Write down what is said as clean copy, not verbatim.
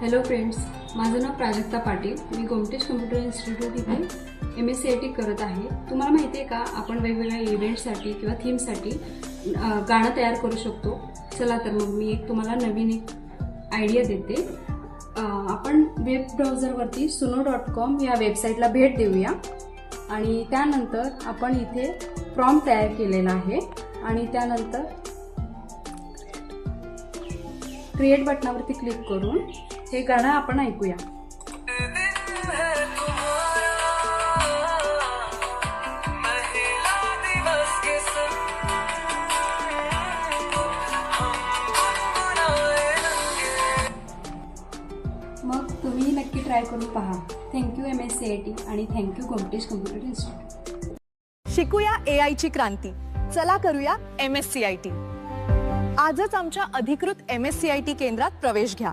Hello friends, माझं नाव प्राजक्ता पाटील. मी Gomatesh computer institute इथे MSc करत आहे. तुम्हाला माहिती आहे का, आपण वेगवेगळ्या इव्हेंटसाठी किंवा थीमसाठी गाणं तयार करू शकतो. चला तर मग मी तुम्हाला नवीन एक आयडिया देते. आपण वेब ब्राउझरवरती suno.com या वेबसाईटला भेट देऊया आणि त्यानंतर आपण इथे प्रॉम्प्ट तयार केलेला आहे आणि त्यानंतर क्रिएट बटनावरती क्लिक करून हे गाणं आपण ऐकूया. मग तुम्ही नक्की ट्राय करून पहा. थँक्यू MSc आणि थँक्यू गोमटेश कम्प्युटर इन्स्टिट्यूट. शिकूया AI ची क्रांती. चला करूया MSc आजच आमच्या अधिकृत MSc केंद्रात प्रवेश घ्या.